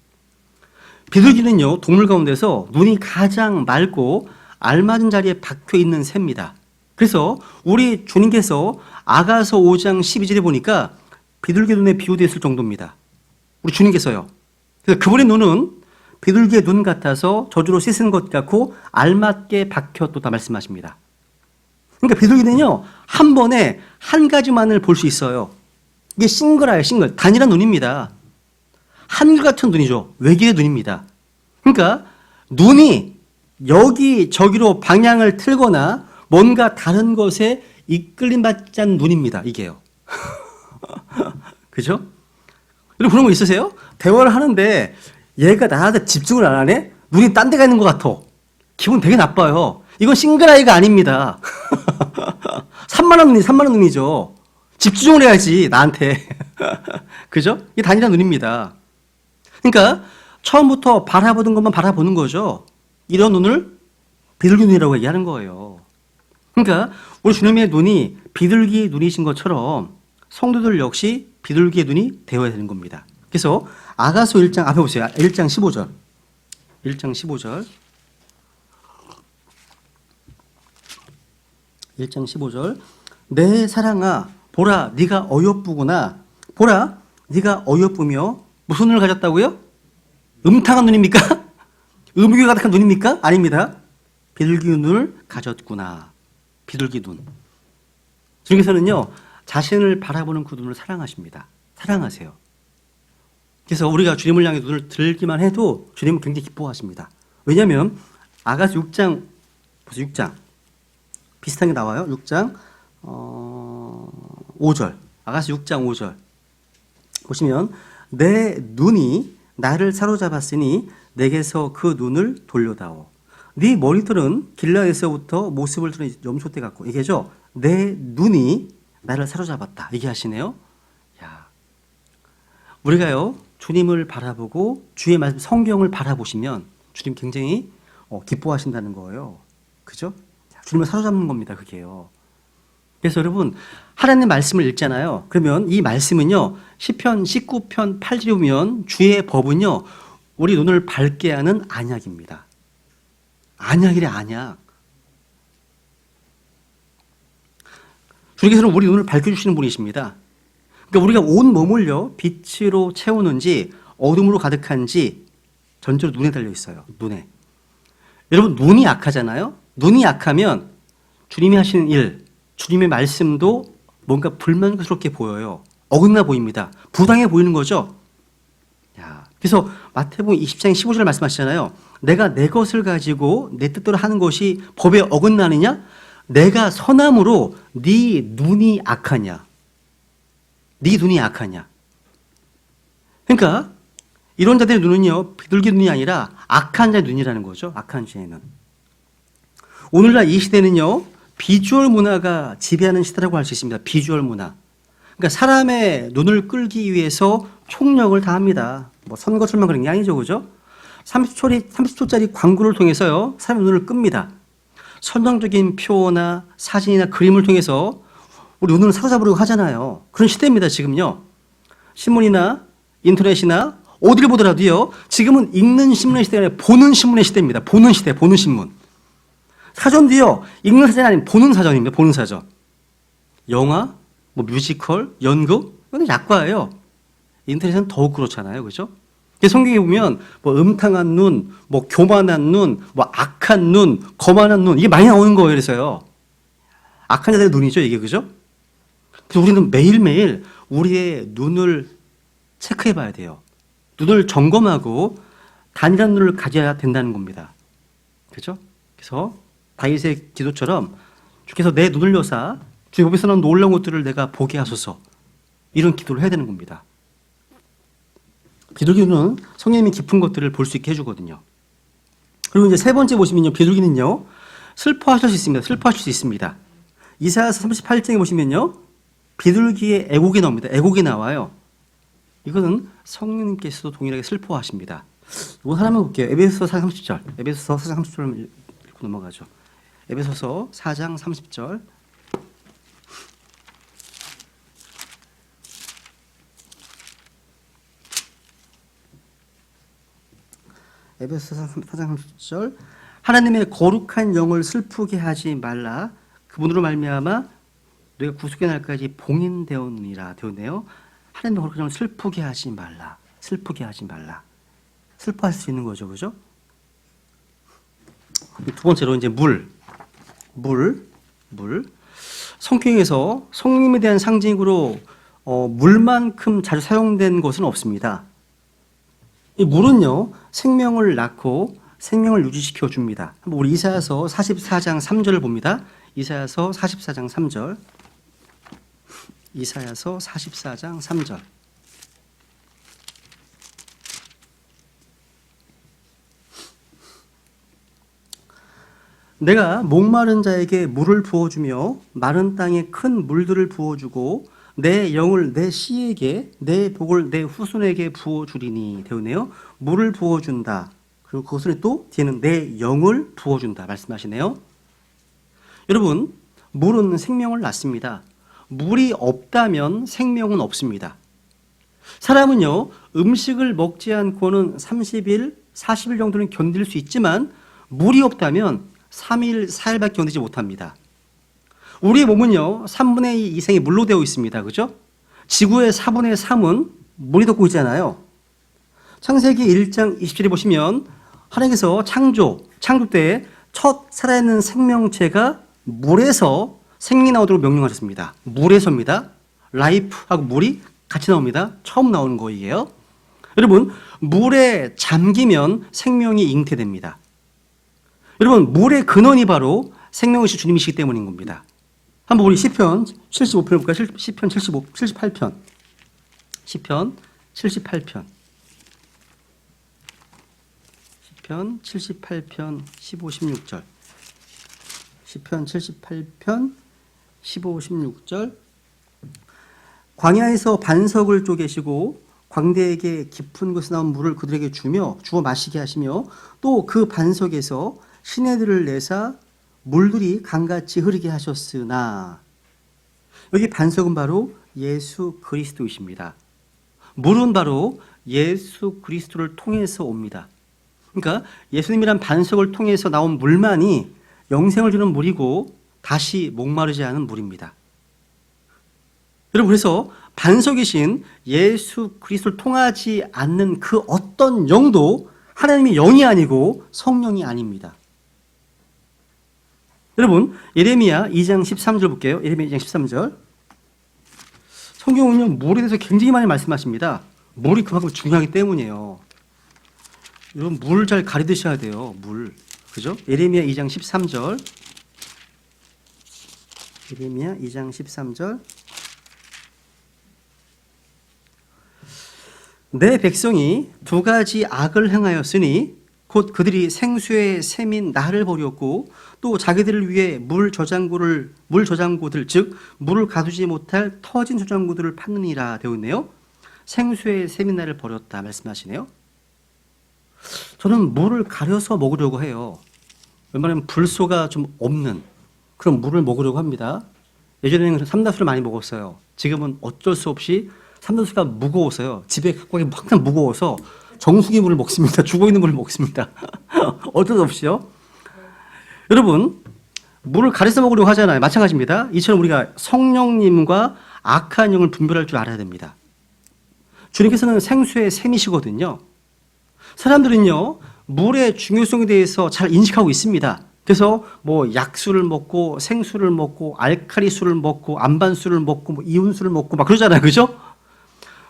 비둘기는요, 동물 가운데서 눈이 가장 맑고 알맞은 자리에 박혀 있는 새입니다. 그래서 우리 주님께서 아가서 5장 12절에 보니까 비둘기 눈에 비유되어 있을 정도입니다. 우리 주님께서요. 그래서 그분의 눈은 비둘기의 눈 같아서 저주로 씻은 것 같고 알맞게 박혔도다 말씀하십니다. 그러니까 비둘기는요, 한 번에 한 가지만을 볼 수 있어요. 이게 싱글아예요, 싱글. 단일한 눈입니다. 한결같은 눈이죠. 외계의 눈입니다. 그러니까 눈이 여기저기로 방향을 틀거나 뭔가 다른 것에 이끌림 받지 않는 눈입니다. 이게요. 그죠? 여러분 그런 거 있으세요? 대화를 하는데 얘가 나한테 집중을 안 하네? 눈이 딴 데 가 있는 것 같아. 기분 되게 나빠요. 이건 싱글아이가 아닙니다. 산만한 눈이죠. 집중을 해야지, 나한테. 그죠? 이게 단일한 눈입니다. 그러니까 처음부터 바라보던 것만 바라보는 거죠. 이런 눈을 비둘기 눈이라고 얘기하는 거예요. 그러니까 우리 주님의 눈이 비둘기 눈이신 것처럼 성도들 역시 비둘기의 눈이 되어야 되는 겁니다. 그래서 아가서 1장 앞에 보세요. 1장 15절. 1장 15절. 1장 15절. 내 사랑아, 보라, 네가 어여쁘구나. 보라, 네가 어여쁘며 무슨 눈을 가졌다고요? 음탕한 눈입니까? 음흉이 가득한 눈입니까? 아닙니다. 비둘기 눈을 가졌구나. 비둘기 눈. 주님께서는요, 자신을 바라보는 그 눈을 사랑하십니다. 사랑하세요. 그래서 우리가 주님을 향해 눈을 들기만 해도 주님은 굉장히 기뻐하십니다. 왜냐하면 아가서 6장, 벌써 6장 비슷한 게 나와요. 6장 5절. 아가서 6장 5절 보시면 내 눈이 나를 사로잡았으니 내게서 그 눈을 돌려다오. 네 머리털은 길라에서부터 모습을 드러낸 염소떼 같고, 이게죠. 내 눈이 나를 사로잡았다. 이게 하시네요. 야, 우리가요, 주님을 바라보고 주의 말씀 성경을 바라보시면 주님 굉장히 기뻐하신다는 거예요. 그죠? 주님을 사로잡는 겁니다. 그게요. 그래서 여러분, 하나님 말씀을 읽잖아요. 그러면 이 말씀은요, 시편 19편 8절에 보면 주의 법은요, 우리 눈을 밝게 하는 안약입니다. 안약이래, 안약. 주님께서는 우리 눈을 밝혀주시는 분이십니다. 그러니까 우리가 온 몸을요, 빛으로 채우는지 어둠으로 가득한지 전체로 눈에 달려 있어요. 눈에. 여러분, 눈이 약하잖아요. 눈이 약하면 주님이 하시는 일, 주님의 말씀도 뭔가 불만스럽게 보여요. 어긋나 보입니다. 부당해 보이는 거죠. 야, 그래서 마태복음 20장 15절 말씀하시잖아요. 내가 내 것을 가지고 내 뜻대로 하는 것이 법에 어긋나느냐? 내가 선함으로 네 눈이 악하냐? 네 눈이 악하냐? 그러니까 이런 자들의 눈은요, 비둘기 눈이 아니라 악한 자의 눈이라는 거죠. 악한 자의 눈. 오늘날 이 시대는요, 비주얼 문화가 지배하는 시대라고 할 수 있습니다. 비주얼 문화. 그러니까 사람의 눈을 끌기 위해서 총력을 다합니다. 뭐 선거철만 그런 게 아니죠, 그죠? 30초짜리 광고를 통해서요, 사람의 눈을 끕니다. 선정적인 표나 사진이나 그림을 통해서 우리 눈을 사로잡으려고 하잖아요. 그런 시대입니다, 지금요. 신문이나 인터넷이나 어디를 보더라도요, 지금은 읽는 신문의 시대가 아니라 보는 신문의 시대입니다. 보는 시대, 보는 신문. 사전도요, 읽는 사전이 아닌 보는 사전입니다. 보는 사전. 영화, 뭐 뮤지컬, 연극, 이건 약과예요. 인터넷은 더욱 그렇잖아요. 그죠? 성경에 보면 뭐 음탕한 눈, 뭐 교만한 눈, 뭐 악한 눈, 거만한 눈, 이게 많이 나오는 거예요. 그래서요. 악한 자들의 눈이죠, 이게. 그죠? 그래서 우리는 매일매일 우리의 눈을 체크해 봐야 돼요. 눈을 점검하고 단일한 눈을 가져야 된다는 겁니다. 그죠? 그래서 다윗의 기도처럼 주께서 내 눈을 여사 주의 법에서 나온 놀라운 것들을 내가 보게 하소서, 이런 기도를 해야 되는 겁니다. 비둘기는 성령님이 깊은 것들을 볼 수 있게 해주거든요. 그리고 이제 세 번째 보시면요, 비둘기는요, 슬퍼하실 수 있습니다. 슬퍼하실 수 있습니다. 이사야서 38장에 보시면요, 비둘기의 애곡이 나옵니다. 애곡이 나와요. 이거는 성령님께서도 동일하게 슬퍼하십니다. 이거 하나만 볼게요. 에베소서 4장 30절. 에베소서 4장 30절 읽고 넘어가죠. 에베소서 4장 30절. 에베소서 4장 30절. 하나님의 거룩한 영을 슬프게 하지 말라. 그분으로 말미암아 너희가 구속의 날까지 봉인되었느니라. 되었네요. 하나님의 거룩한 영을 슬프게 하지 말라. 슬프게 하지 말라. 슬퍼할 수 있는 거죠. 그죠? 두 번째로 이제 물. 성경에서 성령님에 대한 상징으로 물만큼 자주 사용된 것은 없습니다. 이 물은요, 생명을 낳고 생명을 유지시켜 줍니다. 한번 우리 이사야서 44장 3절을 봅니다. 이사야서 44장 3절. 이사야서 44장 3절. 내가 목마른 자에게 물을 부어주며 마른 땅에 큰 물들을 부어주고 내 영을 내 씨에게 내 복을 내 후손에게 부어주리니. 되었네요. 물을 부어준다. 그리고 그것을 또 뒤에는 내 영을 부어준다 말씀하시네요. 여러분, 물은 생명을 낳습니다. 물이 없다면 생명은 없습니다. 사람은요, 음식을 먹지 않고는 30일, 40일 정도는 견딜 수 있지만 물이 없다면 3일, 4일밖에 견디지 못합니다. 우리의 몸은요, 3분의 2 이상이 물로 되어 있습니다. 그죠? 지구의 4분의 3은 물이 덮고 있잖아요. 창세기 1장 20절에 보시면 하나님께서 창조 때 첫 살아있는 생명체가 물에서 생이 나오도록 명령하셨습니다. 물에서입니다. 라이프하고 물이 같이 나옵니다. 처음 나오는 거예요. 여러분, 물에 잠기면 생명이 잉태됩니다. 여러분, 물의 근원이 바로 생명이신 주님이시기 때문인 겁니다. 한번 우리 시편 75편 볼까요? 시편 78편. 시편 78편. 시편 78편 15, 16절. 시편 78편 15, 16절. 광야에서 반석을 쪼개시고 광대에게 깊은 곳에 나온 물을 그들에게 주어 마시게 하시며 또 그 반석에서 시내들을 내사 물들이 강같이 흐르게 하셨으나. 여기 반석은 바로 예수 그리스도이십니다. 물은 바로 예수 그리스도를 통해서 옵니다. 그러니까 예수님이란 반석을 통해서 나온 물만이 영생을 주는 물이고 다시 목마르지 않은 물입니다. 여러분, 그래서 반석이신 예수 그리스도를 통하지 않는 그 어떤 영도 하나님의 영이 아니고 성령이 아닙니다. 여러분, 예레미야 2장 13절 볼게요. 예레미야 2장 13절. 성경은요, 물에 대해서 굉장히 많이 말씀하십니다. 물이 그만큼 중요하기 때문이에요. 여러분, 물 잘 가리드셔야 돼요. 물. 그죠? 예레미야 2장 13절. 예레미야 2장 13절. 내 백성이 두 가지 악을 행하였으니 곧 그들이 생수의 샘인 나를 버렸고 또 자기들을 위해 물 저장고들 즉 물을 가두지 못할 터진 저장고들을 팠느니라 되어 있네요. 생수의 샘인 나를 버렸다 말씀하시네요. 저는 물을 가려서 먹으려고 해요. 웬만하면 불소가 좀 없는 그런 물을 먹으려고 합니다. 예전에는 삼다수를 많이 먹었어요. 지금은 어쩔 수 없이 삼다수가 무거워서요. 집에 갖고 가기 항상 무거워서 정수기 물을 먹습니다. 죽어있는 물을 먹습니다. 어쩔 수 없이요. 여러분, 물을 가려서 먹으려고 하잖아요. 마찬가지입니다. 이처럼 우리가 성령님과 악한 영을 분별할 줄 알아야 됩니다. 주님께서는 생수의 샘이시거든요. 사람들은요, 물의 중요성에 대해서 잘 인식하고 있습니다. 그래서 뭐 약수를 먹고 생수를 먹고 알칼리수를 먹고 안반수를 먹고 뭐 이온수를 먹고 막 그러잖아요. 그죠?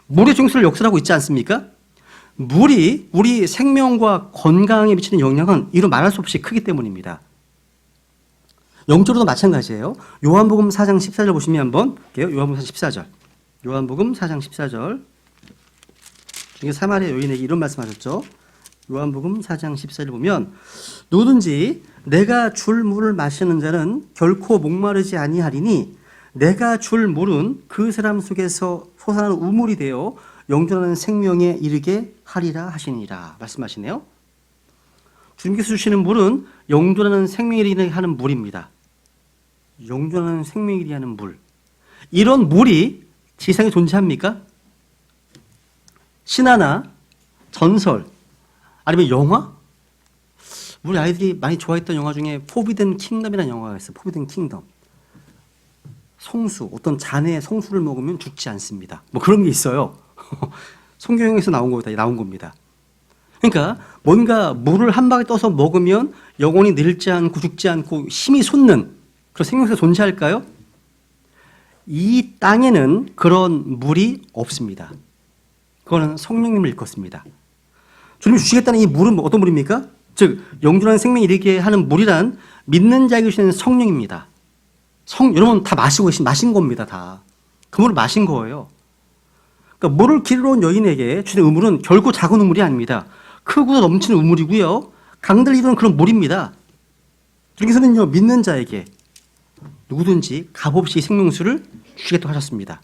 물의 중요성을 역설하고 있지 않습니까? 물이 우리 생명과 건강에 미치는 영향은 이루 말할 수 없이 크기 때문입니다. 영적으로도 마찬가지예요. 요한복음 4장 14절 보시면 한번 볼게요. 요한복음 14절. 요한복음 4장 14절. 중에 사마리아 여인에게 이런 말씀하셨죠. 요한복음 4장 14절 보면 누구든지 내가 줄 물을 마시는 자는 결코 목마르지 아니하리니 내가 줄 물은 그 사람 속에서 솟아나는 우물이 되어 영존하는 생명에 이르게 하리라 하시니라 말씀하시네요. 주님께서 주시는 물은 영존하는 생명에 이르게 하는 물입니다. 영존하는 생명에 이르게 하는 물. 이런 물이 지상에 존재합니까? 신화나 전설 아니면 영화? 우리 아이들이 많이 좋아했던 영화 중에 포비든 킹덤이라는 영화가 있어요. 포비든 킹덤. 성수, 어떤 잔에 성수를 먹으면 죽지 않습니다. 뭐 그런 게 있어요. 성경에서 나온 겁니다. 그러니까 뭔가 물을 한 방에 떠서 먹으면 영혼이 늙지 않고 죽지 않고 힘이 솟는 그런 생명체가 존재할까요? 이 땅에는 그런 물이 없습니다. 그거는 성령님을 일컫습니다. 주님이 주시겠다는 이 물은 어떤 물입니까? 즉 영존하는 생명이 이르게 하는 물이란 믿는 자에게 주시는 성령입니다. 여러분 다 마신 겁니다. 다. 그 물을 마신 거예요. 그러니까 물을 길러 온 여인에게 주신 우물은 결코 작은 우물이 아닙니다. 크고 넘치는 우물이고요. 강들 이루는 그런 물입니다. 주님께서는요, 믿는 자에게 누구든지 값없이 생명수를 주시겠다고 하셨습니다.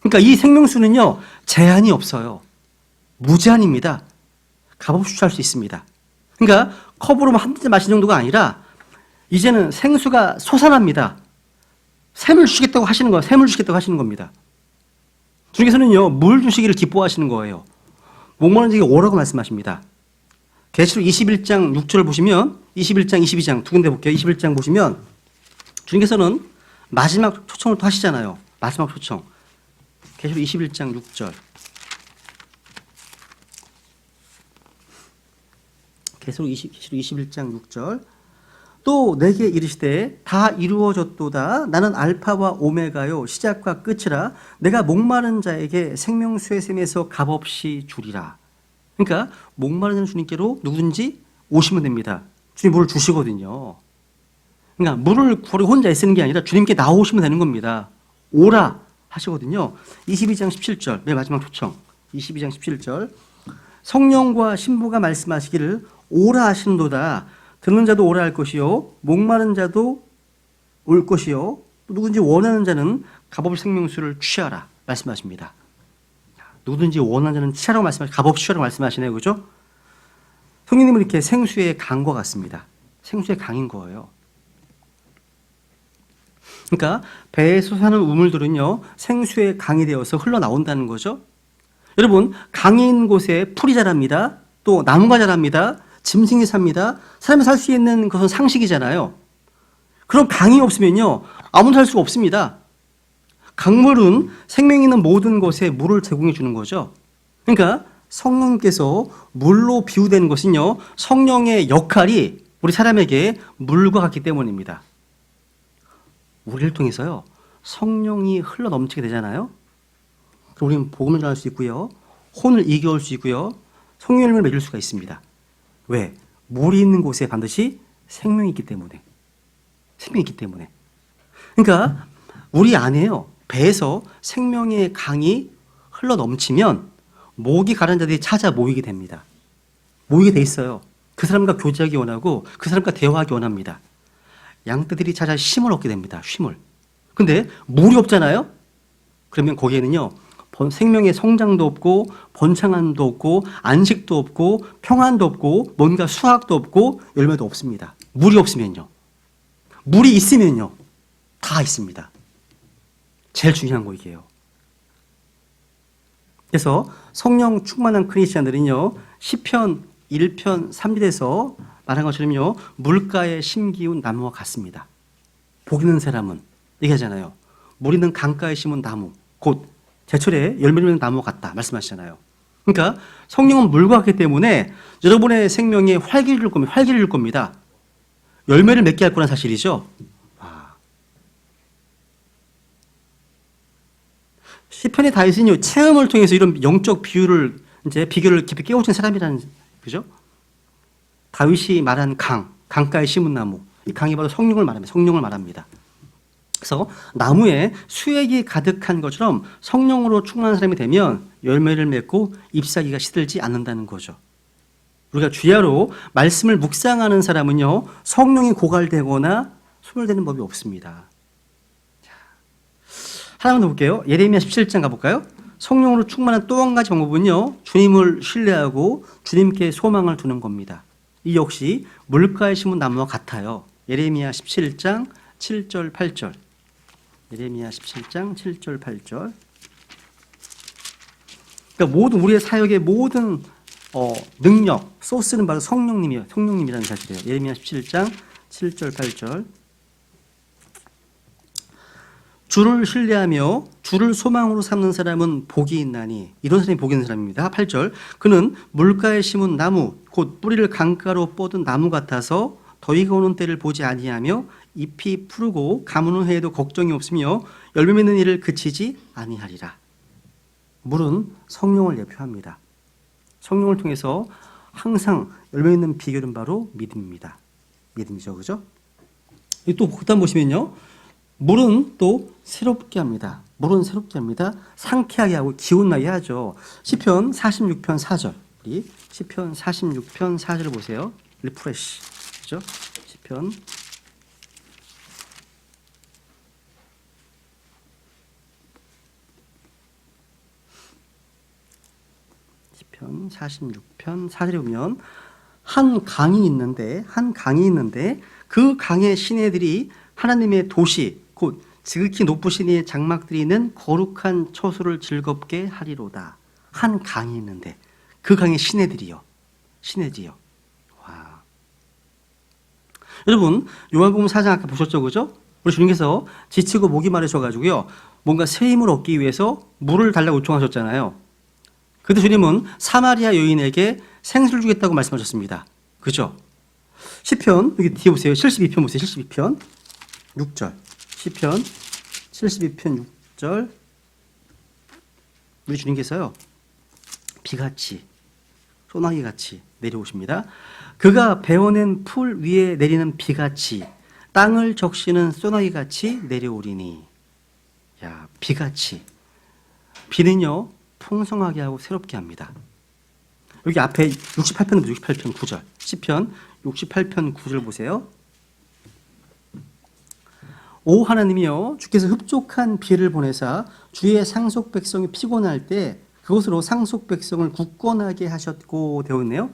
그러니까 이 생명수는요, 제한이 없어요. 무제한입니다. 값없이 취할 수 있습니다. 그러니까 컵으로만 한 잔 마시는 정도가 아니라 이제는 생수가 솟아납니다. 샘을 주시겠다고 하시는 거예요. 샘을 주시겠다고 하시는 겁니다. 주님께서는요, 물 주시기를 기뻐하시는 거예요. 목마른 자에게 오라고 말씀하십니다. 계시록 21장 6절을 보시면 21장, 22장 두 군데 볼게요. 21장 보시면 주님께서는 마지막 초청을 또 하시잖아요. 마지막 초청. 계시록 21장 6절. 계시록 21장 6절. 또 내게 이르시되 다 이루어졌도다. 나는 알파와 오메가요 시작과 끝이라. 내가 목마른 자에게 생명수의 샘에서 값없이 주리라. 그러니까 목마른 자는 주님께로 누구든지 오시면 됩니다. 주님 물을 주시거든요. 그러니까 물을 구하려고 혼자 애쓰는 게 아니라 주님께 나오시면 되는 겁니다. 오라 하시거든요. 22장 17절 맨 마지막 초청. 22장 17절. 성령과 신부가 말씀하시기를 오라 하시는도다. 듣는 자도 오라 할 것이요 목마른 자도 올 것이요 누구든지 원하는 자는 값없이 생명수를 취하라 말씀하십니다. 누구든지 원하는 자는 취하라고 말씀하시고 값없이 취하라고 말씀하시네요. 그죠? 성령님은 이렇게 생수의 강과 같습니다. 생수의 강인 거예요. 그러니까 배에서 사는 우물들은요 생수의 강이 되어서 흘러나온다는 거죠. 여러분 강이 있는 곳에 풀이 자랍니다. 또 나무가 자랍니다. 짐승이 삽니다. 사람이 살 수 있는 것은 상식이잖아요. 그런 강이 없으면요 아무나 살 수가 없습니다. 강물은 생명 있는 모든 것에 물을 제공해 주는 거죠. 그러니까 성령께서 물로 비유되는 것은요, 성령의 역할이 우리 사람에게 물과 같기 때문입니다. 우리를 통해서요, 성령이 흘러 넘치게 되잖아요. 그럼 우리는 복음을 전할 수 있고요, 혼을 이겨올 수 있고요, 성령을 맺을 수가 있습니다. 왜? 물이 있는 곳에 반드시 생명이 있기 때문에. 생명이 있기 때문에. 그러니까 우리 안에요, 배에서 생명의 강이 흘러 넘치면 목이 가라앉은 자들이 찾아 모이게 됩니다. 모이게 돼 있어요. 그 사람과 교제하기 원하고 그 사람과 대화하기 원합니다. 양떼들이 찾아 쉼을 얻게 됩니다. 쉼을. 근데 물이 없잖아요. 그러면 거기에는요, 생명의 성장도 없고 번창함도 없고 안식도 없고 평안도 없고 뭔가 수확도 없고 열매도 없습니다. 물이 없으면요. 물이 있으면요, 다 있습니다. 제일 중요한 거 이게요. 그래서 성령 충만한 크리스찬들은요, 시편 1편 3절에서 말한 것처럼요, 물가에 심기운 나무와 같습니다. 복 있는 사람은 얘기하잖아요. 물 있는 강가에 심은 나무, 곧 제철에 열매를 맺는 나무와 같다 말씀하시잖아요. 그러니까 성령은 물과 같기 때문에 여러분의 생명에 활기를 줄 겁니다. 열매를 맺게 할 거란 사실이죠. 시편의 다윗은요, 체험을 통해서 이런 영적 비교를 깊이 깨우친 사람이라는, 그죠? 다윗이 말한 강가에 심은 나무, 이 강이 바로 성령을 말합니다. 그래서 나무에 수액이 가득한 것처럼 성령으로 충만한 사람이 되면 열매를 맺고 잎사귀가 시들지 않는다는 거죠. 우리가 주야로 말씀을 묵상하는 사람은요, 성령이 고갈되거나 소멸되는 법이 없습니다. 하나만 더 볼게요. 예레미야 17장 가볼까요? 성령으로 충만한 또 한 가지 방법은요, 주님을 신뢰하고 주님께 소망을 두는 겁니다. 이 역시 물가에 심은 나무와 같아요. 예레미야 17장 7절 8절. 예레미야 17장 7절 8절. 그러니까 모든 우리의 사역의 모든 능력, 소스는 바로 성령님이라는 사실이에요. 예레미야 17장 7절 8절. 주를 신뢰하며 주를 소망으로 삼는 사람은 복이 있나니, 이런 사람이 복이 있는 사람입니다. 8절. 그는 물가에 심은 나무, 곧 뿌리를 강가로 뻗은 나무 같아서 더위가 오는 때를 보지 아니하며 잎이 푸르고 가무는 해에도 걱정이 없으며 열매 맺는 일을 그치지 아니하리라. 물은 성령을 예표합니다. 성령을 통해서 항상 열매 맺는 비결은 바로 믿음입니다. 믿음이죠, 그죠? 또 그다음 보시면요, 물은 또 새롭게 합니다. 물은 새롭게 합니다. 상쾌하게 하고 기운나게 하죠. 시편 46편 4절. 우리 시편 46편 4절을 보세요. 리프레시. 그죠? 시편 46편 4절에 보면 한 강이 있는데 그 강의 시내들이 하나님의 도시, 곧 지극히 높으신 이의 장막들이 있는 거룩한 처소를 즐겁게 하리로다. 한 강이 있는데 그 강의 시내들이요. 와. 여러분, 요한복음 4장 아까 보셨죠, 그죠? 우리 주님께서 지치고 목이 마르셔가지고요, 뭔가 새 힘을 얻기 위해서 물을 달라고 요청하셨잖아요. 그때 주님은 사마리아 여인에게 생수를 주겠다고 말씀하셨습니다. 그죠? 시편, 여기 뒤에 보세요. 72편 보세요. 72편 6절. 시편 72편 6절. 우리 주님께서요, 비같이, 소나기같이 내려오십니다. 그가 베어낸 풀 위에 내리는 비같이, 땅을 적시는 소나기같이 내려오리니. 야, 비같이. 비는요, 풍성하게 하고 새롭게 합니다. 여기 앞에 68편 9절. 시편 68편 9절 보세요. 오 하나님이여, 주께서 흡족한 비를 보내사 주의 상속 백성이 피곤할 때 그것으로 상속 백성을 굳건하게 하셨고, 되어 있네요.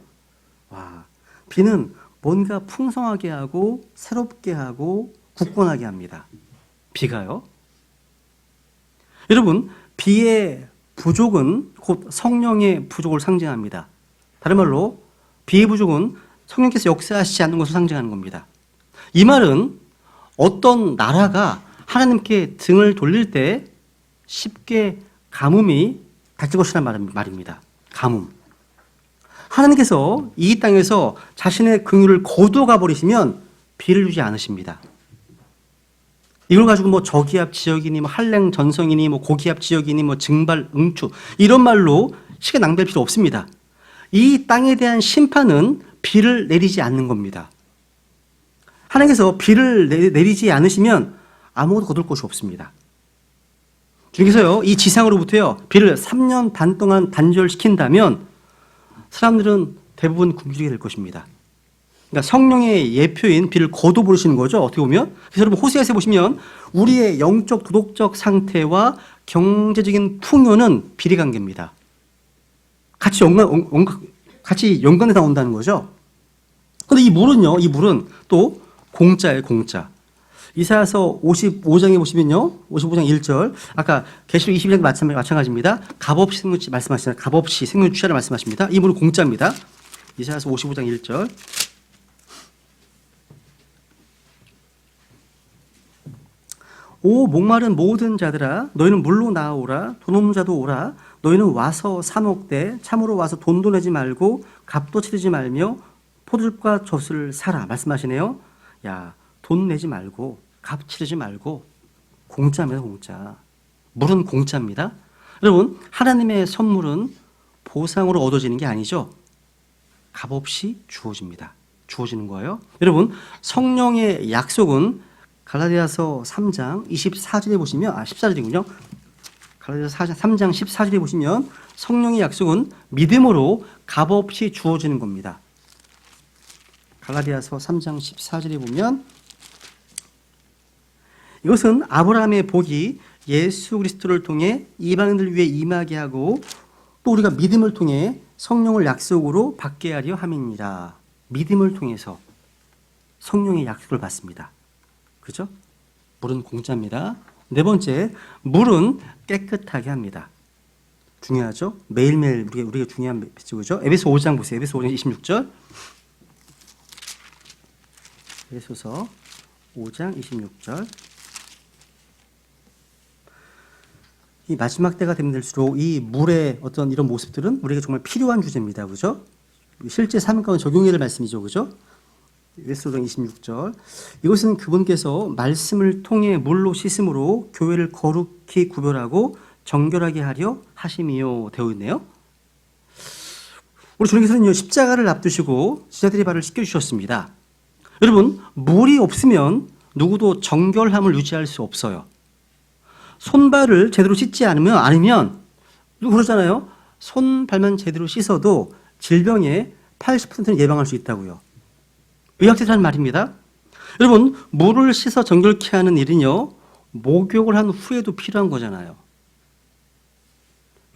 와, 비는 뭔가 풍성하게 하고 새롭게 하고 굳건하게 합니다. 비가요. 여러분, 비의 부족은 곧 성령의 부족을 상징합니다. 다른 말로 비의 부족은 성령께서 역사하시지 않는 것을 상징하는 겁니다. 이 말은 어떤 나라가 하나님께 등을 돌릴 때 쉽게 가뭄이 닥칠 것이라는 말입니다. 가뭄. 하나님께서 이 땅에서 자신의 긍휼을 거두어가 버리시면 비를 주지 않으십니다. 이걸 가지고 뭐 저기압 지역이니 뭐 한랭 전성이니 뭐 고기압 지역이니 뭐 증발 응추 이런 말로 시간 낭비할 필요 없습니다. 이 땅에 대한 심판은 비를 내리지 않는 겁니다. 하나님께서 비를 내리지 않으시면 아무것도 거둘 것이 없습니다. 주님께서요, 이 지상으로부터요, 비를 3년 반 동안 단절시킨다면 사람들은 대부분 굶주리게 될 것입니다. 그러니까 성령의 예표인 비를 거둬 부르시는 거죠. 어떻게 보면. 그래서 여러분 호세아서 보시면 우리의 영적 도덕적 상태와 경제적인 풍요는 비례관계입니다. 같이 연관해 나온다는 거죠. 그런데 이 물은 또 공짜예요, 공짜. 이사야서 55장에 보시면요, 55장 1절, 아까 계시록 22장 마찬가지입니다. 값없이 생명치 말씀하시잖아요. 값없이 생명 취하를 말씀하십니다. 이 물은 공짜입니다. 이사야서 55장 1절. 오 목마른 모든 자들아 너희는 물로 나오라 돈 없는 자도 오라 너희는 와서 사 먹되 참으로 와서 돈도 내지 말고 값도 치르지 말며 포도즙과 젖을 사라 말씀하시네요. 야, 돈 내지 말고 값 치르지 말고 공짜입니다. 공짜. 물은 공짜입니다. 여러분 하나님의 선물은 보상으로 얻어지는 게 아니죠. 값없이 주어집니다. 주어지는 거예요. 여러분 성령의 약속은 갈라디아서 3장 24절에 보시면 14절이군요. 갈라디아서 3장 14절에 보시면 성령의 약속은 믿음으로 값없이 주어지는 겁니다. 갈라디아서 3장 14절에 보면 이것은 아브라함의 복이 예수 그리스도를 통해 이방인들 위해 임하게 하고 또 우리가 믿음을 통해 성령을 약속으로 받게 하려 함이니라. 믿음을 통해서 성령의 약속을 받습니다. 그죠? 물은 공짜입니다. 네 번째, 물은 깨끗하게 합니다. 중요하죠? 매일매일 우리가 중요한 배치고죠. 에베소 5장 보세요. 에베소 5장 26절. 에베소서 5장 26절. 이 마지막 때가 되면 될수록 이 물의 어떤 이런 모습들은 우리에게 정말 필요한 주제입니다. 그죠? 실제 삶 가운데 적용해야 할 말씀이죠. 그죠? 에베소 5장 26절. 이것은 그분께서 말씀을 통해 물로 씻음으로 교회를 거룩히 구별하고 정결하게 하려 하심이요 되어 있네요. 우리 주님께서는요 십자가를 앞두시고 제자들의 발을 씻겨주셨습니다. 여러분 물이 없으면 누구도 정결함을 유지할 수 없어요. 손발을 제대로 씻지 아니면 그러잖아요. 손발만 제대로 씻어도 질병의 80%는 예방할 수 있다고요. 의학적으로 하는 말입니다. 여러분 물을 씻어 정결케 하는 일은요 목욕을 한 후에도 필요한 거잖아요.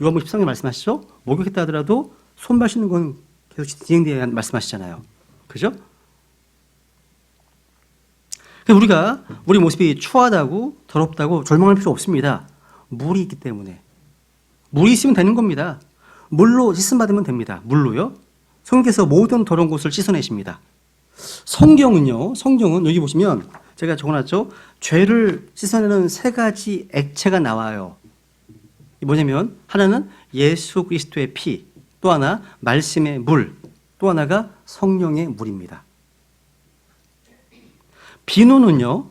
요한복음 13장 말씀하시죠. 목욕했다 하더라도 손발 씻는 건 계속 진행돼야 한다는 말씀하시잖아요. 그죠? 우리가 우리 모습이 추하다고 더럽다고 절망할 필요 없습니다. 물이 있기 때문에. 물이 있으면 되는 겁니다. 물로 씻음 받으면 됩니다. 물로요. 성경께서 모든 더러운 곳을 씻어내십니다. 성경은 여기 보시면 제가 적어놨죠. 죄를 씻어내는 세 가지 액체가 나와요. 뭐냐면 하나는 예수 그리스도의 피, 또 하나 말씀의 물, 또 하나가 성령의 물입니다. 비누는요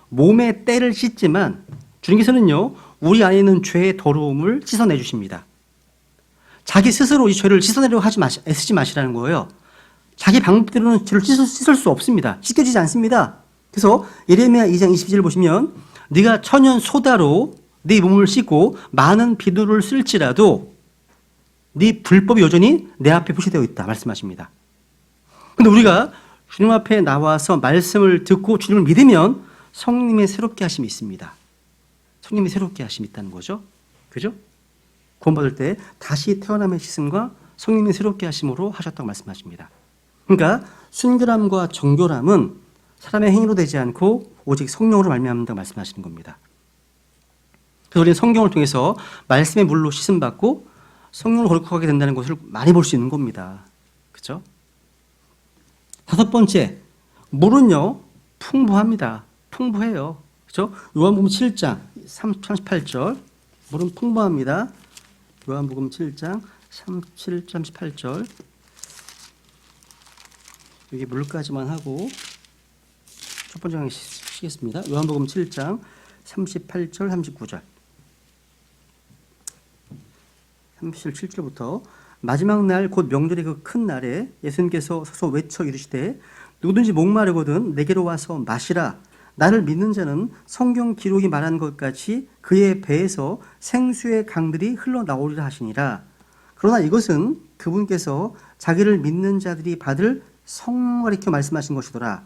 몸의 때를 씻지만 주님께서는요 우리 안에 있는 죄의 더러움을 씻어내 주십니다. 자기 스스로 이 죄를 씻어내려고 애쓰지 마시라는 거예요. 자기 방법대로는 죄를 씻을 수 없습니다. 씻겨지지 않습니다. 그래서 예레미야 2장 22절 보시면 네가 천연 소다로 네 몸을 씻고 많은 비누를 쓸지라도 네 불법이 여전히 내 앞에 표시되어 있다 말씀하십니다. 그런데 우리가 주님 앞에 나와서 말씀을 듣고 주님을 믿으면 성령님의 새롭게 하심이 있습니다. 성령님의 새롭게 하심이 있다는 거죠. 그죠? 구원받을 때 다시 태어남의 씻음과 성령님의 새롭게 하심으로 하셨다고 말씀하십니다. 그러니까 순결함과 정결함은 사람의 행위로 되지 않고 오직 성령으로 말미암는다고 말씀하시는 겁니다. 그래서 우리는 성경을 통해서 말씀의 물로 씻음받고 성령을 거룩하게 된다는 것을 많이 볼 수 있는 겁니다. 그렇죠? 다섯 번째, 물은요 풍부합니다. 풍부해요. 그렇죠? 요한복음 7장 38절. 물은 풍부합니다. 요한복음 7장 38절. 여기 물까지만 하고 첫 번째 강의 쉬겠습니다. 요한복음 7장 38절 39절. 37절부터 마지막 날 곧 명절의 그 큰 날에 예수님께서 서서 외쳐 이르시되 누구든지 목마르거든 내게로 와서 마시라. 나를 믿는 자는 성경 기록이 말한 것같이 그의 배에서 생수의 강들이 흘러나오리라 하시니라. 그러나 이것은 그분께서 자기를 믿는 자들이 받을 성령을 가리켜 말씀하신 것이더라.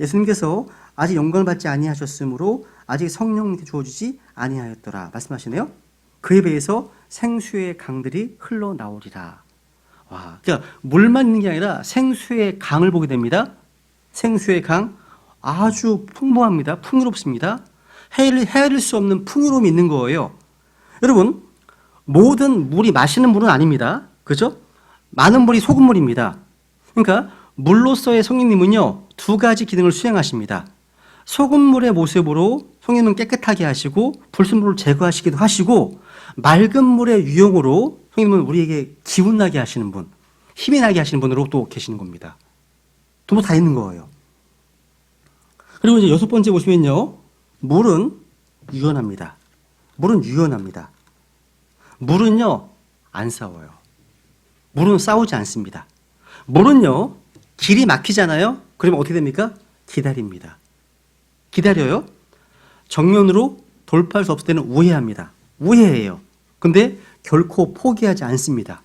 예수님께서 아직 영광을 받지 아니하셨으므로 아직 성령님께 주어지지 아니하였더라. 말씀하시네요. 그의 배에서 생수의 강들이 흘러나오리라. 와, 그러니까 물만 있는 게 아니라 생수의 강을 보게 됩니다. 생수의 강 아주 풍부합니다. 풍요롭습니다. 헤아릴 수 없는 풍요로움이 있는 거예요. 여러분, 모든 물이 마시는 물은 아닙니다. 그죠? 많은 물이 소금물입니다. 그러니까 물로서의 성령님은요, 두 가지 기능을 수행하십니다. 소금물의 모습으로 성령님은 깨끗하게 하시고 불순물을 제거하시기도 하시고, 맑은 물의 유용으로 성령님은 우리에게 기운나게 하시는 분, 힘이 나게 하시는 분으로 또 계시는 겁니다. 두 분 다 있는 거예요. 그리고 이제 여섯 번째 보시면요, 물은 유연합니다. 물은 유연합니다. 물은요, 안 싸워요. 물은 싸우지 않습니다. 물은요, 길이 막히잖아요. 그러면 어떻게 됩니까? 기다립니다. 기다려요. 정면으로 돌파할 수 없을 때는 우회합니다. 우회해요. 근데 결코 포기하지 않습니다.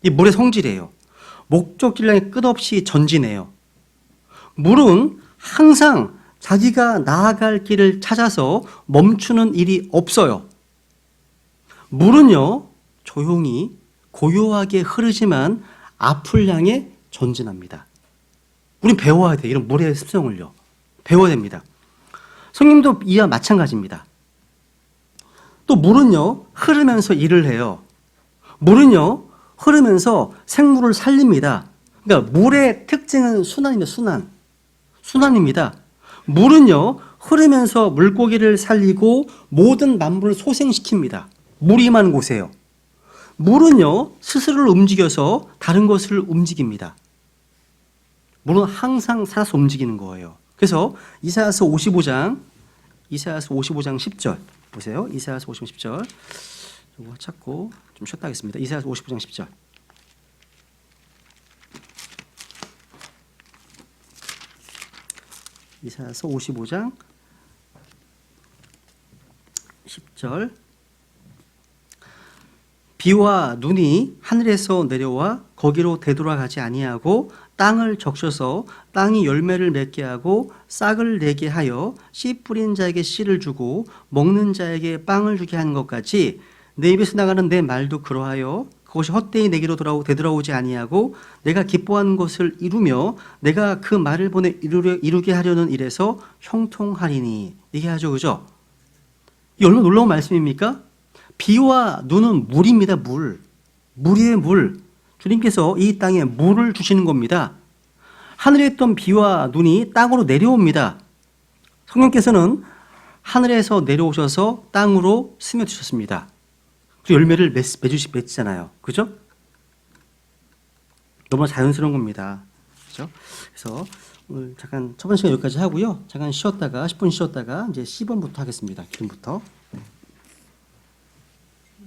이 물의 성질이에요. 목적지를 향해 끝없이 전진해요. 물은 항상 자기가 나아갈 길을 찾아서 멈추는 일이 없어요. 물은요, 조용히 고요하게 흐르지만 앞을 향해 전진합니다. 우린 배워야 돼요. 이런 물의 습성을요. 배워야 됩니다. 성님도 이와 마찬가지입니다. 또 물은요, 흐르면서 일을 해요. 물은요, 흐르면서 생물을 살립니다. 그러니까 물의 특징은 순환입니다. 순환입니다. 물은요, 흐르면서 물고기를 살리고 모든 만물을 소생시킵니다. 물이 임하는 곳에요. 물은요, 스스로를 움직여서 다른 것을 움직입니다. 물은 항상 살아서 움직이는 거예요. 그래서 이사야서 55장 10절 보세요. 이사야서 55장 10절. 이거 찾고 좀 쉬었다 하겠습니다. 이사야서 55장 10절. 이사야서 55장 10절. 비와 눈이 하늘에서 내려와 거기로 되돌아가지 아니하고 땅을 적셔서 땅이 열매를 맺게 하고 싹을 내게 하여 씨 뿌린 자에게 씨를 주고 먹는 자에게 빵을 주게 하는 것 같이 내 입에서 나가는 내 말도 그러하여 그것이 헛되이 내게로 되돌아오지 아니하고 내가 기뻐하는 것을 이루며 내가 그 말을 보내 이루게 하려는 일에서 형통하리니. 이게 하죠, 그죠? 이 얼마나 놀라운 말씀입니까? 비와 눈은 물입니다. 물이에요, 물. 주님께서 이 땅에 물을 주시는 겁니다. 하늘에 있던 비와 눈이 땅으로 내려옵니다. 성령께서는 하늘에서 내려오셔서 땅으로 스며드셨습니다. 열매를 맺잖아요. 그죠? 너무나 자연스러운 겁니다. 그죠? 그래서 오늘 잠깐 첫 번째 시간 여기까지 하고요. 잠깐 쉬었다가 10분 쉬었다가 이제 C번부터 하겠습니다. 기름부터.